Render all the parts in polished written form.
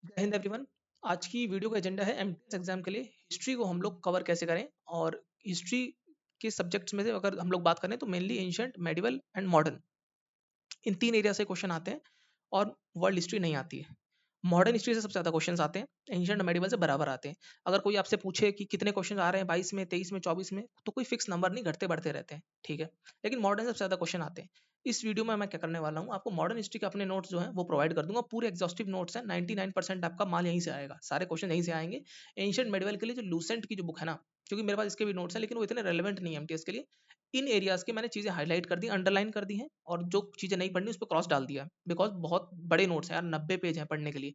जय हिंद एवरीवन। आज की वीडियो का एजेंडा है एमटीएस एग्जाम के लिए हिस्ट्री को हम लोग कवर कैसे करें। और हिस्ट्री के सब्जेक्ट्स में से अगर हम लोग बात करें तो mainly ancient, medieval and modern, इन तीन एरिया से क्वेश्चन आते हैं और वर्ल्ड हिस्ट्री नहीं आती है। मॉडर्न हिस्ट्री से सबसे ज़्यादा क्वेश्चंस आते हैं, एंशिएंट मेडिवल से बराबर आते हैं। अगर कोई आपसे पूछे कि कितने क्वेश्चन आ रहे हैं 22 में, 23 में, 24 में, तो कोई फिक्स नंबर नहीं, घटते बढ़ते रहते हैं, ठीक है। लेकिन मॉडर्न से सबसे ज़्यादा क्वेश्चन आते हैं। इस वीडियो में मैं क्या करने वाला हूँ, आपको मॉडर्न हिस्ट्री के अपने नोट्स जो हैं वो प्रोवाइड कर दूंगा। पूरे एग्जॉस्टिव नोट्स हैं, 99% आपका माल यहीं से आएगा, सारे क्वेश्चन यहीं से आएंगे। एंशिएंट मेडिवल के लिए जो लूसेंट की जो बुक है ना, क्योंकि मेरे पास इसके भी नोट्स हैं लेकिन वो इतने रेलेवेंट नहीं है एमटीएस के लिए। इन एरियाज के मैंने चीज़ें हाईलाइट कर दी, अंडरलाइन कर दी हैं, और जो चीज़ें नहीं पढ़नी उस पर क्रॉस डाल दिया है। बिकॉज बहुत बड़े नोट्स हैं यार, 90 पेज हैं पढ़ने के लिए,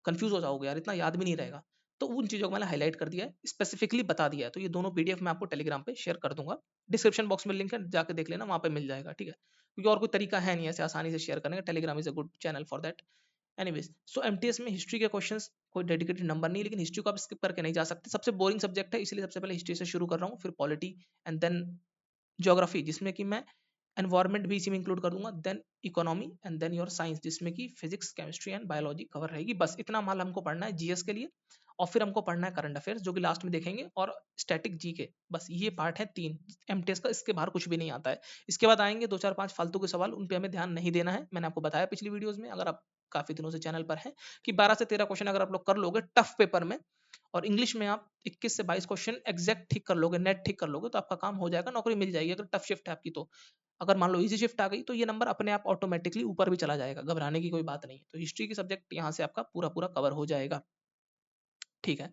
कंफ्यूज हो जाओगे यार, इतना याद भी नहीं रहेगा। तो उन चीज़ों को मैंने हाईलाइट कर दिया है, स्पेसिफिकली बता दिया है। तो ये दोनों पीडीएफ मैं आपको टेलीग्राम पे शेयर कर दूंगा। डिस्क्रिप्शन बॉक्स में लिंक है, जाके देख लेना, वहाँ पे मिल जाएगा, ठीक है। क्योंकि और कोई तरीका है नहीं ऐसे आसानी से शेयर करने का। Telegram is a good channel for that. Anyways, so MTS में हिस्ट्री के क्वेश्चंस कोई डेडिकेटेड नंबर नहीं, लेकिन हिस्ट्री को आप स्किप करके नहीं जा सकते। सबसे बोरिंग सब्जेक्ट है, इसलिए सबसे पहले हिस्ट्री से शुरू कर रहा हूँ, फिर पॉलिटी, एंड देन ज्योग्राफी, जिसमें कि मैं एनवायरनमेंट भी इसी में इंक्लूड कर दूंगा, then economy, and then your science, जिसमें कि physics, chemistry and biology cover रहेगी। बस इतना माल हमको पढ़ना है जीएस के लिए। और फिर हमको पढ़ना है करंट अफेयर्स, जो कि लास्ट में देखेंगे, और स्टैटिक जीके। बस ये पार्ट है तीन एमटीएस का, इसके बाहर कुछ भी नहीं आता है। इसके बाद आएंगे दो चार पांच फालतू के सवाल, उन पे हमें ध्यान नहीं देना है। मैंने आपको बताया पिछली वीडियोस में, अगर आप काफी दिनों से चैनल पर हैं, कि 12 से 13 क्वेश्चन अगर आप लोग कर लोगे टफ पेपर में, और इंग्लिश में आप 21 से 22 क्वेश्चन एग्जैक्ट ठीक कर लोगे, नेट ठीक कर लोगे, तो आपका काम हो जाएगा, नौकरी मिल जाएगी। अगर टफ शिफ्ट है आपकी तो, अगर मान लो इजी शिफ्ट आ गई, तो ये नंबर अपने आप ऑटोमेटिकली ऊपर भी चला जाएगा, घबराने की कोई बात नहीं है। तो हिस्ट्री की सब्जेक्ट यहाँ से आपका पूरा पूरा कवर हो जाएगा, ठीक है।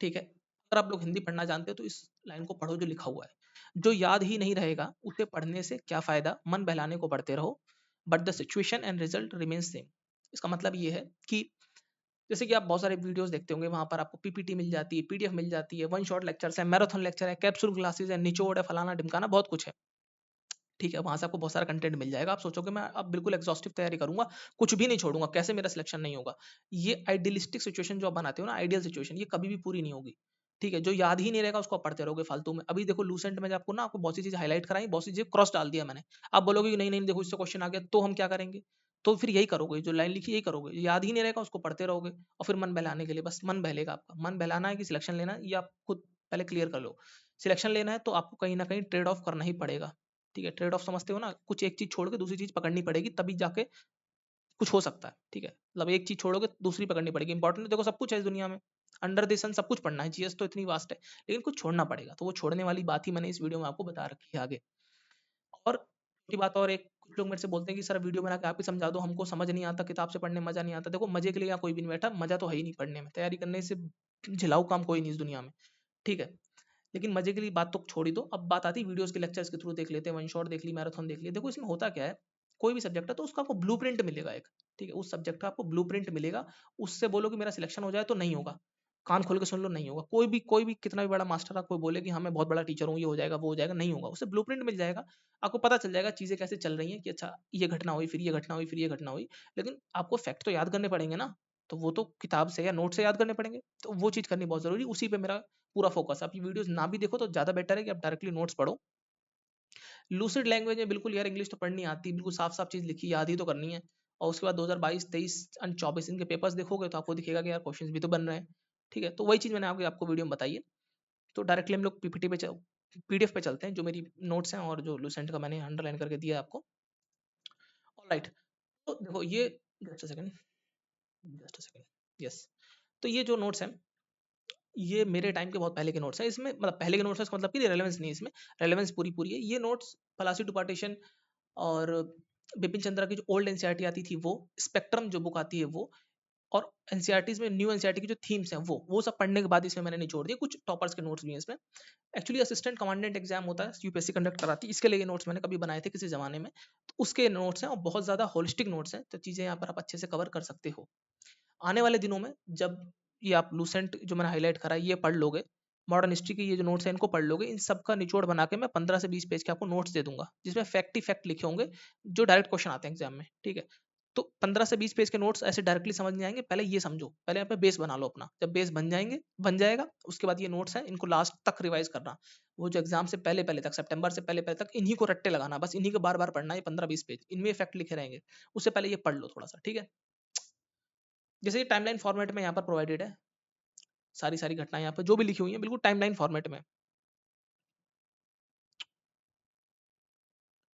ठीक है, अगर आप लोग हिंदी पढ़ना जानते हो तो इस लाइन को पढ़ो जो लिखा हुआ है। जो याद ही नहीं रहेगा उसे पढ़ने से क्या फायदा, मन बहलाने को पढ़ते रहो, but the situation and result remain same. इसका मतलब ये है कि जैसे कि आप बहुत सारे वीडियोस देखते होंगे, वहां पर आपको पीपीटी मिल जाती है, पीडीएफ मिल जाती है, वन शॉट लेक्चर्स है, मैराथन लेक्चर है, कैप्सूल क्लासेस है, निचोड़ है, फलाना ढिमकाना, बहुत कुछ है, ठीक है। वहां से आपको बहुत सारा कंटेंट मिल जाएगा। आप सोचोगे मैं अब बिल्कुल एग्जॉस्टिव तैयारी करूंगा, कुछ भी नहीं छोड़ूंगा, कैसे मेरा सिलेक्शन नहीं होगा। ये आइडियलिस्टिक सिचुएशन जो आप बनाते हो ना, आइडियल सिचुएशन, ये कभी भी पूरी नहीं होगी, ठीक है। जो याद ही नहीं रहेगा उसको आप पढ़ते रहोगे फालतू में। अभी देखो लूसेंट में आपको ना, आपको बहुत सी चीजें हाईलाइट कराई, बहुत सी चीजें क्रॉस डाल दिया मैंने। आप बोलोगे कि नहीं नहीं देखो इससे क्वेश्चन आ गया, तो हम क्या करेंगे? तो फिर यही करोगे, जो लाइन लिखी यही करोगे, याद ही नहीं रहेगा उसको पढ़ते रहोगे। और फिर मन बहलाने के लिए, बस मन बहलेगा आपका। मन बहलाना है कि सिलेक्शन लेना है, ये आप खुद पहले क्लियर कर लो। सिलेक्शन लेना है तो आपको कहीं ना कहीं ट्रेड ऑफ करना ही पड़ेगा, ठीक है। ट्रेड ऑफ समझते हो ना, कुछ एक चीज छोड़ के दूसरी चीज पकड़नी पड़ेगी, तभी जाके कुछ हो सकता है, ठीक है। मतलब एक चीज छोड़ोगे दूसरी पकड़नी पड़ेगी। इंपॉर्टेंट देखो सब कुछ है इस दुनिया में, अंडर द सन सब कुछ पढ़ना है, जीएस तो इतनी वास्ट है, लेकिन कुछ छोड़ना पड़ेगा। तो वो छोड़ने वाली बात ही मैंने इस वीडियो में आपको बता रखी है आगे। और छोटी बात और एक, कुछ लोग मेरे से बोलते हैं कि सर वीडियो बना के आप ही समझा दो, हमको समझ नहीं आता, किताब से पढ़ने में मजा नहीं आता। देखो मजे के लिए यहाँ कोई भी नहीं बैठा, मजा तो है ही नहीं पढ़ने में, तैयारी करने से झिलाऊ काम कोई नहीं इस दुनिया में, ठीक है। लेकिन मजे के लिए बात तो छोड़ ही दो। अब बात आती है वीडियोस के, लेक्चर्स के थ्रू देख लेते हैं, वन शॉट देख ली, मैराथन देख ली। देखो इसमें होता क्या है, कोई भी सब्जेक्ट है तो उसका आपको ब्लूप्रिंट मिलेगा एक, ठीक है। उस सब्जेक्ट का आपको ब्लूप्रिंट मिलेगा। उससे बोलो कि मेरा सिलेक्शन हो जाए, तो नहीं होगा। कान खोल के सुन लो, नहीं होगा। कोई भी कितना भी बड़ा मास्टर आपको बोले कि हाँ मैं बहुत बड़ा टीचर हूँ, ये हो जाएगा वो हो जाएगा, नहीं होगा। उससे ब्लूप्रिंट मिल जाएगा, आपको पता चल जाएगा चीजें कैसे चल रही हैं, कि अच्छा ये घटना हुई, फिर ये घटना हुई, फिर ये घटना हुई। लेकिन आपको फैक्ट तो याद करने पड़ेंगे ना, तो वो तो किताब से या नोट से याद करने पड़ेंगे। तो वो चीज करनी बहुत जरूरी, उसी पे मेरा पूरा फोकस। आप ये वीडियोस ना भी देखो तो ज्यादा बेटर है कि आप डायरेक्टली नोट्स पढ़ो। लूसिड लैंग्वेज में बिल्कुल यार, इंग्लिश तो पढ़नी आती, बिल्कुल साफ साफ चीज लिखी, याद ही तो करनी है। और उसके बाद 2022, 23 एंड 24 इनके पेपर्स देखोगे तो आपको दिखेगा कि यार क्वेश्चंस भी तो बन रहे हैं, ठीक है। तो वही चीज मैंने आपको वीडियो में बताई है। तो डायरेक्टली हम लोग पीपीटी पे पीडीएफ पे चलते हैं, जो मेरी नोट्स हैं और जो लूसेंट का मैंने अंडरलाइन करके दिया है आपको। ऑलराइट, तो देखो ये, just a second, just a second, yes. तो ये जो नोट्स हैं, ये मेरे टाइम के बहुत पहले के नोट्स हैं। इसमें मतलब पहले के नोट्स हैं, इसका मतलब कि रेलेवेंस नहीं है इसमें, रेलेवेंस पूरी पूरी है। ये नोट्स पलासी टू पार्टीशन और बिपिन चंद्रा की जो ओल्ड एनसीईआरटी आती थी वो, स्पेक्ट्रम जो बुक आती है वो, और एनसीईआरटीज में न्यू एनसीईआरटी की जो थीम्स हैं वो सब पढ़ने के बाद इसमें मैंने निचोड़ दिए। कुछ टॉपर्स के नोट्स भी हैं इसमें। एक्चुअली असिस्टेंट कमांडेंट एग्जाम होता है, यूपीएससी कंडक्ट कराती है, इसके लिए ये नोट्स मैंने कभी बनाए थे किसी जमाने में। तो उसके नोट्स हैं, और बहुत ज्यादा होलिस्टिक नोट्स हैं, तो चीजें यहाँ पर आप अच्छे से कवर कर सकते हो। आने वाले दिनों में जब ये आप लूसेंट जो मैंने हाईलाइट करा है ये पढ़ लोगे, मॉडर्न हिस्ट्री के ये जो नोट्स हैं इनको पढ़ लोगे, इन सब का निचोड़ बना के मैं 15 से 20 पेज के आपको नोट्स दे दूंगा, जिसमें फैक्ट ही फैक्ट लिखे होंगे, जो डायरेक्ट क्वेश्चन आते हैं एग्जाम में, ठीक है। तो 15 से 20 पेज के नोट्स ऐसे डायरेक्टली समझ नहीं आएंगे, पहले ये समझो, पहले यहाँ पे बेस बना लो अपना। जब बेस बन जाएगा, उसके बाद ये नोट्स हैं, इनको लास्ट तक रिवाइज करना। वो जो एग्जाम से पहले पहले तक, सितंबर से पहले पहले तक इन्हीं को रट्टे लगाना, बस इन्हीं को बार बार पढ़ना। ये 15-20 पेज, इनमें फैक्ट लिखे रहेंगे, उससे पहले ये पढ़ लो थोड़ा सा, ठीक है। जैसे टाइमलाइन फॉर्मेट में यहाँ पर प्रोवाइडेड है, सारी सारी घटनाएं यहाँ पर जो भी लिखी हुई हैं बिल्कुल टाइमलाइन फॉर्मेट में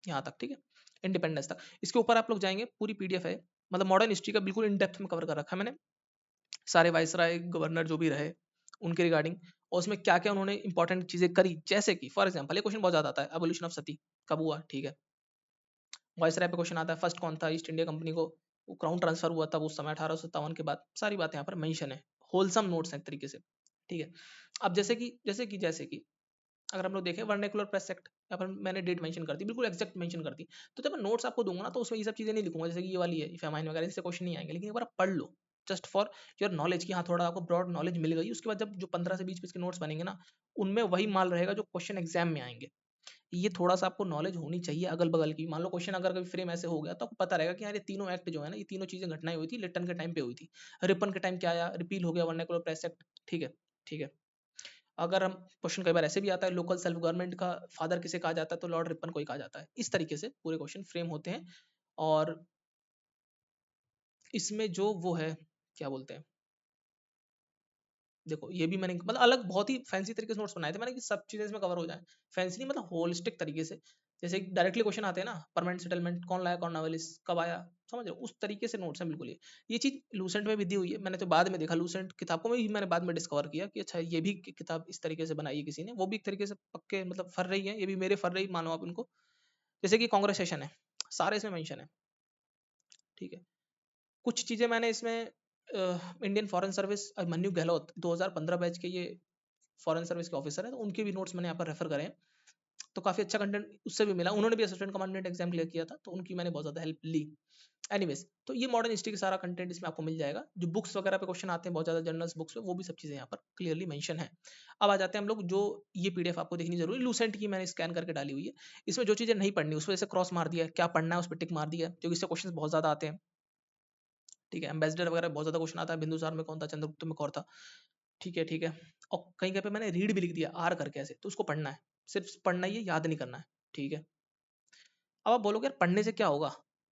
यहाँ तक, ठीक है, इंडिपेंडेंस तक। इसके ऊपर आप लोग जाएंगे, पूरी पीडीएफ है, मतलब मॉडर्न हिस्ट्री का बिल्कुल इन डेप्थ में कवर कर रखा है मैंने, सारे वाइसराय गवर्नर जो भी रहे उनके रिगार्डिंग, और उसमें क्या क्या उन्होंने इंपॉर्टेंट चीजें करी। जैसे कि फॉर एग्जाम्पल, ये क्वेश्चन बहुत ज्यादा आता है, एवोल्यूशन ऑफ सती कब हुआ, ठीक है, वाइसराय पे क्वेश्चन आता है, फर्स्ट कौन था ईस्ट इंडिया कंपनी को क्राउन ट्रांसफर हुआ था उस समय 1857 के बाद, सारी बातें यहाँ पर मेंशन है, होलसम नोट्स हैं एक तरीके से, ठीक है। अब जैसे कि अगर हम लोग देखें वर्नेकुलर प्रेस एक्ट, यहाँ पर मैंने डेट मेंशन कर दी, बिल्कुल एग्जैक्ट मेंशन कर दी। तो जब मैं नोट्स आपको दूंगा ना, तो उसमें ये सब चीजें नहीं लिखूंगा, जैसे कि ये वाली है फेमाइन वगैरह, इससे क्वेश्चन नहीं आएंगे, लेकिन एक बार आप पढ़ लो जस्ट फॉर योर नॉलेज, की हाँ थोड़ा आपको ब्रॉड नॉलेज मिल गई। उसके बाद जब जो 15 से 20 पेज के नोट्स बनेंगे ना, उनमें वही माल रहेगा जो क्वेश्चन एग्जाम में आएंगे। ये थोड़ा सा आपको नॉलेज होनी चाहिए अगल बगल की। मान लो क्वेश्चन अगर कभी फ्रेम ऐसे हो गया, तो आपको पता रहेगा कि यार ये तीनों एक्ट जो है ना, ये तीनों चीजें घटनाएं हुई थी, लिट्टन के टाइम पे हुई थी, रिपन के टाइम क्या आया, रिपील हो गया वर्नाकुलर प्रेस एक्ट, ठीक है, ठीक है। अगर हम क्वेश्चन कई बार ऐसे भी आता है, लोकल सेल्फ गवर्नमेंट का फादर किसे कहा जाता है, तो लॉर्ड रिपन को ही कहा जाता है। इस तरीके से पूरे क्वेश्चन फ्रेम होते हैं। और इसमें जो वो है, क्या बोलते हैं, देखो ये भी मैंने मतलब अलग बहुत ही फैंसी तरीके से नोट्स बनाए थे मैंने, कि सब चीजें इसमें कवर हो जाए। फैंसी नहीं मतलब होलिस्टिक तरीके से, जैसे डायरेक्टली क्वेश्चन आते हैं ना, परमानेंट सेटलमेंट कौन लाया, कौन नॉवेलिस कब आया, समझ रहे हो, उस तरीके से नोट्स हैं बिल्कुल। ये चीज लूसेंट में भी दी हुई है, मैंने तो बाद में देखा, लूसेंट किताबों में भी मैंने बाद में डिस्कवर किया कि अच्छा ये भी किताब इस तरीके से बनाई है किसी ने, वो भी एक तरीके से पक्के मतलब फर रही है, ये भी मेरे फर रही मानो आप इनको। जैसे कि कांग्रेस सेशन है, सारे इसमें मेंशन है, ठीक है। कुछ चीजें मैंने इसमें Indian foreign service, Manyu Gehlot 2015 batch के ये फॉरेन सर्विस के ऑफिसर हैं, तो उनके भी नोट्स मैंने यहाँ पर रेफर करे हैं। तो काफी अच्छा कंटेंट उससे भी मिला, उन्होंने भी असिस्टेंट कमांडेंट एग्जाम क्लियर किया था, तो उनकी मैंने बहुत ज्यादा हेल्प ली। एनीवेज, तो ये मॉडर्न हिस्ट्री का सारा कंटेंट इसमें आपको मिल जाएगा। जो बुक्स वगैरह पे क्वेश्चन आते हैं बहुत ज्यादा जर्नल्स बुक्स पे, वो भी सब चीजें यहाँ पर क्लियरली मेंशन है। अब आ जाते हैं हम लोग, जो ये पीडीएफ आपको देखनी जरूरी, लूसेंट की मैंने स्कैन करके डाली हुई है। इसमें जो चीजें नहीं पढ़नी उस पर जैसे क्रॉस मार दिया है, क्या पढ़ना है उस पर टिक मार दिया है, क्योंकि इससे क्वेश्चन बहुत ज्यादा आते हैं, ठीक है। एम्बेसडर वगैरह बहुत ज्यादा क्वेश्चन आता है, बिंदुसार में कौन था, चंद्रगुप्त में कौन था, ठीक है, ठीक है। और कहीं कहीं पे मैंने रीड भी लिख दिया आर करके ऐसे, तो उसको पढ़ना है, सिर्फ पढ़ना ही है, याद नहीं करना है, ठीक है। अब आप बोलोगे यार पढ़ने से क्या होगा,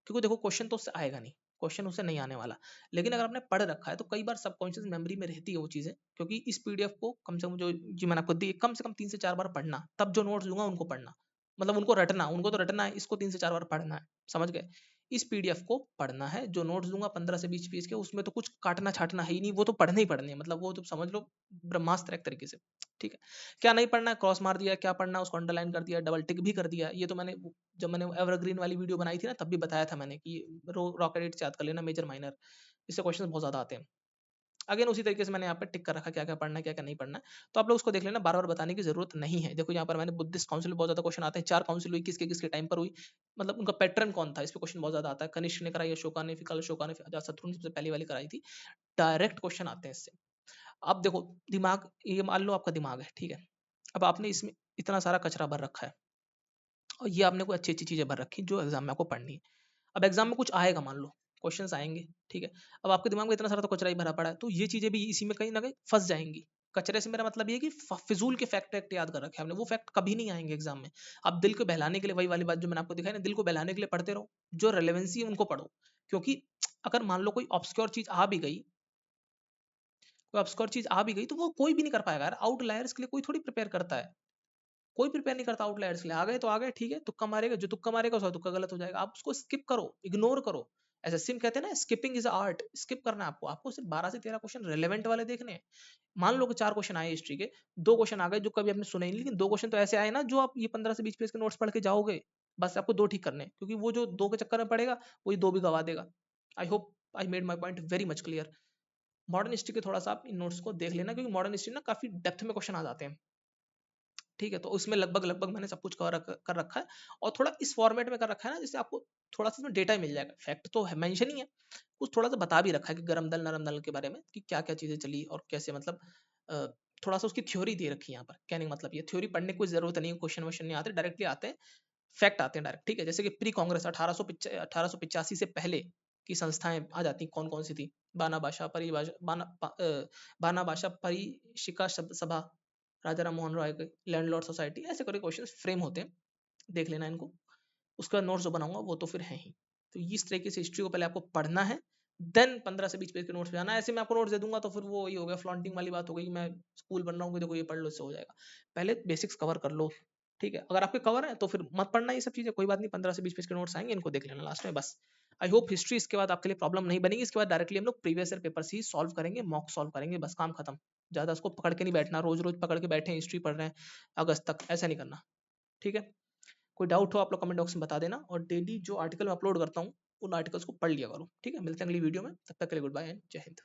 क्योंकि देखो क्वेश्चन तो उससे आएगा नहीं, क्वेश्चन उससे नहीं आने वाला, लेकिन अगर आपने पढ़ रखा है तो कई बार सबकॉन्शियस मेमोरी में रहती है वो चीजें, क्योंकि इस पीडीएफ को कम से कम जो जी मैंने आपको दी, कम से कम 3 से 4 बार पढ़ना, तब जो नोट्स दूंगा उनको पढ़ना, मतलब उनको रटना, उनको तो रटना है, इसको 3 से 4 बार पढ़ना है, समझ गए। इस पीडीएफ को पढ़ना है, जो नोट्स दूंगा 15 से 20 पेज के, उसमें तो कुछ काटना छाटना है ही नहीं, वो तो पढ़ने ही पढ़ने हैं, मतलब वो तो समझ लो ब्रह्मास्त्र एक तरीके से, ठीक है। क्या नहीं पढ़ना है, क्रॉस मार दिया, क्या पढ़ना है उसको अंडरलाइन कर दिया, डबल टिक भी कर दिया, ये तो मैंने जब मैंने एवरग्रीन वाली वीडियो बनाई थी ना, तब भी बताया था मैंने कि रॉकेट से याद कर लेना मेजर माइनर, इससे क्वेश्चन बहुत ज्यादा आते हैं। अगेन उसी तरीके से मैंने यहाँ पे टिक कर रखा क्या क्या पढ़ना है क्या क्या नहीं पढ़ना है, तो आप लोग उसको देख लेना, बार बार बताने की जरूरत नहीं है। देखो यहाँ पर मैंने बुद्धिस्ट काउंसिल बहुत ज्यादा क्वेश्चन आते हैं, 4 काउंसिल हुई, किसके किसके टाइम पर हुई, मतलब उनका पैटर्न कौन था, इस पे क्वेश्चन बहुत ज्यादा आता है, कनिष्क ने कराई, अशोका ने, फिर अशोका ने, अजातशत्रु ने सबसे पहली वाली कराई थी, डायरेक्ट क्वेश्चन आते हैं इससे। अब देखो दिमाग, ये मान लो आपका दिमाग है, ठीक है, अब आपने इसमें इतना सारा कचरा भर रखा है, और ये आपने कोई अच्छी अच्छी चीजें भर रखी जो एग्जाम में आपको पढ़नी है। अब एग्जाम में कुछ आएगा, मान लो क्वेश्चंस आएंगे, ठीक है, अब आपके दिमाग में इतना सारा तो कचरा ही भरा पड़ा है, तो ये चीजें भी इसी में कहीं ना कहीं फंस जाएंगी। कचरे से मेरा मतलब ये है कि फिजूल के फैक्ट याद कर रखे हैं आपने, वो फैक्ट कभी नहीं आएंगे एग्जाम में। आप दिल को बहलाने के लिए, वही वाली बात जो मैंने आपको दिखाई ना, दिल को बहलाने के लिए पढ़ते रहो, जो रेलेवेंसी है उनको पढ़ो। क्योंकि अगर मान लो कोई ऑब्सक्योर चीज आ भी गई, कोई ऑब्सक्योर चीज आ भी गई, तो वो कोई भी नहीं कर पाएगा यार, आउटलायर्स के लिए कोई थोड़ी प्रिपेयर करता है, कोई प्रिपेयर नहीं करता आउटलायर्स के लिए। आ गए तो आ गए, ठीक है, तुक्का मारेगा, जो तुक्का मारेगा उसका तुक्का गलत हो जाएगा, आप उसको स्किप करो, इग्नोर करो। ऐसे सिम कहते हैं ना, स्किपिंग इज आर्ट, स्किप करना है आपको, आपको सिर्फ 12 से 13 क्वेश्चन रेलेवेंट वाले देखने हैं। मान लो कि 4 क्वेश्चन आए हिस्ट्री के, 2 क्वेश्चन आ गए जो कभी आपने सुने ही नहीं, लेकिन 2 क्वेश्चन तो ऐसे आए ना जो आप ये 15 से 20 पेज के नोट्स पढ़ के जाओगे, बस आपको 2 ठीक करने हैं, क्योंकि वो जो 2 के चक्कर में पड़ेगा वही 2 भी गवा देगा। I hope I made my point very much clear. Modern history के थोड़ा सा आप इन नोट्स को देख लेना, क्योंकि मॉडर्न हिस्ट्री ना काफी डेप्थ में क्वेश्चन आ जाते हैं, ठीक है। तो उसमें लगभग लगभग मैंने सब कुछ कर रखा है, और थोड़ा इस फॉर्मेट में कर रखा है ना, जिससे आपको थोड़ा सा इसमें डेटा ही मिल जाएगा, फैक्ट तो है मेंशन ही है, कुछ थोड़ा सा बता भी रखा है कि गरम दल नरम दल के बारे में, कि क्या क्या चीजें चली और कैसे, मतलब अ, थोड़ा सा उसकी थ्योरी दे रखी है यहाँ पर। कहने का मतलब ये थ्योरी पढ़ने की कोई जरूरत नहीं है, क्वेश्चन वोश्चन नहीं आते, डायरेक्टली आते हैं, फैक्ट आते हैं डायरेक्ट, ठीक है। जैसे कि प्री कांग्रेस 1885 से पहले की संस्थाएं आ जाती कौन कौन सी थी, बाना भाषा परिभाषा, बाना भाषा परिशिका सभा, राजा राम मोहन रॉय के लैंडलॉर्ड सोसाइटी, ऐसे करके क्वेश्चन फ्रेम होते हैं, देख लेना इनको। उसका नोट्स जो बनाऊंगा वो तो फिर है ही। तो इस तरीके से हिस्ट्री को पहले आपको पढ़ना है, देन 15 से 20 पेज के नोट्स पे जाना। ऐसे मैं आपको नोट्स दे दूंगा तो फिर वो वही हो गया, फ्लॉन्टिंग वाली बात हो गई कि मैं स्कूल बन रहा हूँ, देखो ये पढ़ लो इससे हो जाएगा। पहले बेसिक्स कवर कर लो, ठीक है। अगर आपके कवर है तो फिर मत पढ़ना ये सब चीजें, कोई बात नहीं, 15 से 20 पेज के नोट्स आएंगे, इनको देख लेना लास्ट में बस। आई होप हिस्ट्री इसके बाद आपके लिए प्रॉब्लम नहीं बनेगी। इसके बाद डायरेक्टली हम लोग प्रीवियस ईयर पेपर से ही सॉल्व करेंगे, मॉक सॉल्व करेंगे, बस काम खत्म। ज्यादा उसको पकड़ के नहीं बैठना, रोज रोज पकड़ के बैठे हिस्ट्री पढ़ रहे हैं अगस्त तक, ऐसा नहीं करना, ठीक है। कोई डाउट हो आप लोग कमेंट बॉक्स में बता देना, और डेली जो आर्टिकल मैं अपलोड करता हूँ उन आर्टिकल्स को पढ़ लिया करो, ठीक है। मिलते हैं अगली वीडियो में, तब तक के लिए गुड बाय एंड जय हिंद।